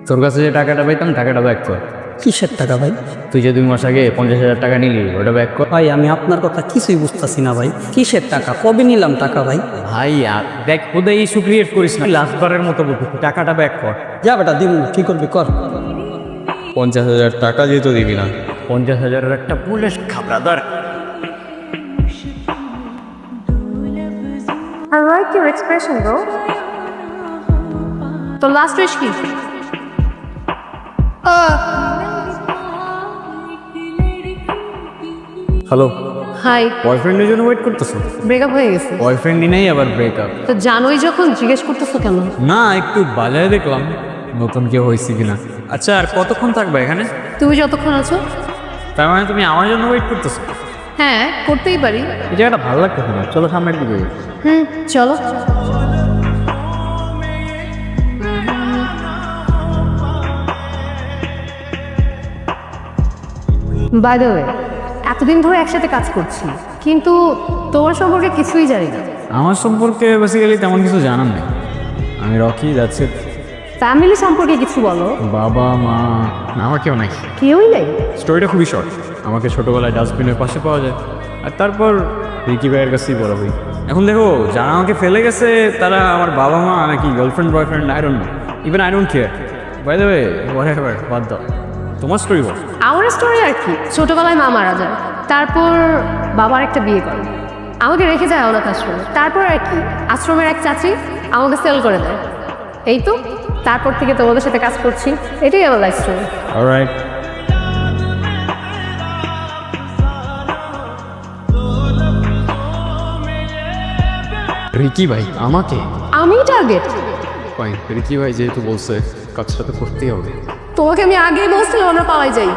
তোর কাছে যে টাকাটা পাইতাম টাকাটা ব্যাক কর। কিসের টাকা ভাই? তুই যে 2 মাস আগে 50,000 টাকা নিলি ওটা ব্যাক কর। ভাই আমি আপনার কথা কিছুই বুঝতেছি না ভাই। কিসের টাকা? কবে নিলাম টাকা ভাই? ভাই দেখ ওদের ইস্যু ক্রিয়েট করিস না, লাস্টবারের মতো বলছি টাকাটা ব্যাক কর। যা বেটা দিন, কি করবি কর। 50,000 টাকা যেহেতু দিবি না, 50,000-এর একটা পুলিশ খাবরাদার। I like your expression, bro. তো লাস্ট উইশ কি? হ্যালো, হাই, বয়ফ্রেন্ডের জন্য ওয়েট করতেছো? ব্রেকআপ হয়ে গেছে। বয়ফ্রেন্ডই নেই আবার ব্রেকআপ? তো জানোই যখন জিজ্ঞেস করতেছো কেন? না, একটু বাজারে দেখলাম নতুন কেউ হয়েছে কিনা। আচ্ছা, আর কতক্ষণ থাকবে এখানে? তুমি যতক্ষণ আছো। তার মানে তুমি আমার জন্য ওয়েট করতেছো? হ্যাঁ, করতেই পারি। এই জায়গাটা ভালো লাগতেছে না, চলো সামনের দিকে যাই। চলো। বাই দ্য ওয়ে, এতদিন ধরে একসাথে কাজ করছি, কিন্তু তোমার সম্পর্কে কিছুই জানি না। আমার সম্পর্কে বেসিক্যালি তেমন কিছু জানার নেই। আমি রকি, যাচ্ছে ফ্যামিলি সম্পর্কে কিছু বলো। বাবা মা আমার কেউ নাই। কেউই নেই? স্টোরিটা খুবই শর্ট। আমাকে ছোটোবেলায় ডাস্টবিনের পাশে পাওয়া যায়, আর তারপর রিকি ভাইয়ের কাছেই বড় হই। এখন দেখো, যারা আমাকে ফেলে গেছে তারা আমার বাবা মা নাকি girlfriend boyfriend, I don't know, even I don't care. By the way, whatever, বাদ দাও। তোমার স্টোরি বল। আমার স্টোরি আর কি, ছোটবেলায় মা মারা যায়, তারপর বাবার একটা বিয়ে করে আমাকে রেখে যায় অনাথ আশ্রমে। তারপর আর কি, আশ্রমের এক চাচি আমাকে সেল করে দেয়। এই তো, তারপর থেকে তোমাদের সাথে কাজ করছি। এটাই আমার লাইফ স্টোরি। অলরাইট। রিকি ভাই আমাকে? আমি টার্গেট? ফাইন, রিকি ভাই যেহেতু বলছে কাজটা তো করতেই হবে। তোমাকে আমি আগেই বলছিলাম আমরা পালাই যাই।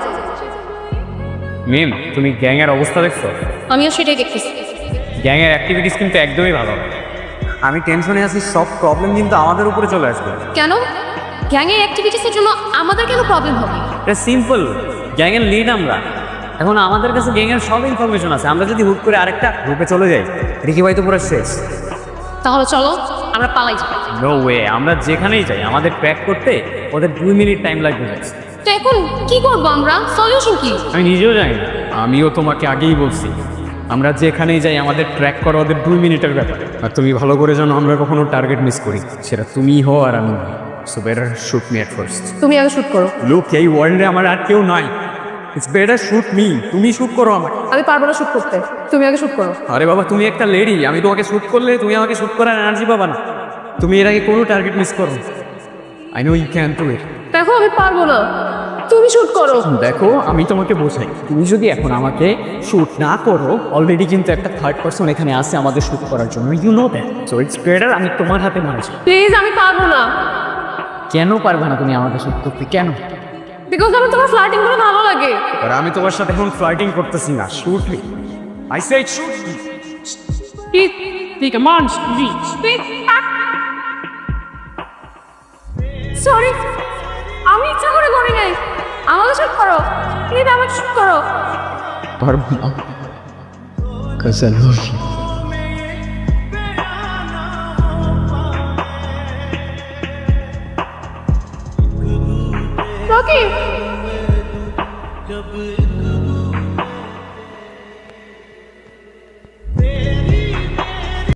মিম, তুমি গ্যাংয়ের অবস্থা দেখছো? আমিও সেটাই দেখতেছি। গ্যাংয়ের অ্যাক্টিভিটিস কিন্তু একদমই ভালো না। আমি টেনশনে আছি, সব প্রবলেম কিন্তু আমাদের উপরে চলে আসবে। কেন? গ্যাংয়ের অ্যাক্টিভিটিসের জন্য আমাদের কেন প্রবলেম হবে? এটা সিম্পল, গ্যাংয়ের লিড আমরা। এখন আমাদের কাছে গ্যাংয়ের সব ইনফরমেশন আছে। আমরা যদি হুট করে আরেকটা গ্রুপে চলে যাই, রিকি ভাই তো পুরো শেষ। তাহলে চলো আমরা পালাই যাই। নো ওয়ে, আমরা যেখানেই যাই আমাদের ট্র্যাক করতে ওদের 2 মিনিট টাইম লাগবে। তো এখন কি করবো আমরা? সলিউশন কি? আমি নিজেও জানি না। আমিও তোমাকে আগেই বলছি, আমরা যেখানেই যাই আমাদের ট্র্যাক করা ওদের 2 মিনিটের ব্যাপার। আর তুমি ভালো করে জানো আমরা কখনো টার্গেট মিস করি, সেটা তুমিই হও আর আমি। So better shoot me at first. তুমি আগে শুট করো। লুক, এই ওয়ার্ল্ডে আমার আর কেউ নাই। It's better shoot me. তুমি শুট করো আমাকে। আমি পারবো না শুট করতে, তুমি আগে শুট করো। আরে বাবা, তুমি একটা লেডি, আমি তোমাকে শুট করলে তুমি আমাকে শুট করার এনার্জি পাবা না। তুমি এর আগে কোনো টার্গেট মিস করো। I know you can do it. দেখো আমি পারবো না, তুমি শুট করো। দেখো, আমি তোমাকে বোঝাই, তুমি যদি এখন আমাকে শুট না করো, অলরেডি কিন্তু একটা থার্ড পার্সন এখানে আছে আমাদের শুট করার জন্য। You know that. So it's better আমি তোমার হাতে মারছি। প্লিজ, আমি পারবো না। কেন পারবে না তুমি আমাকে শুট করতে? কেন? বিকজ আমার তোমার ফ্লার্টিং করে ভালো লাগে। আর আমি তোমার সাথে এখন ফ্লার্টিং করতেছি না। Shoot me, I said shoot me. Please, come on, please. Sorry, আমি ইচ্ছা করে করি নাই। আমাকে শুট করো, প্লিজ আমাকে শুট করো। পারবো না, cause I love you. Rocky,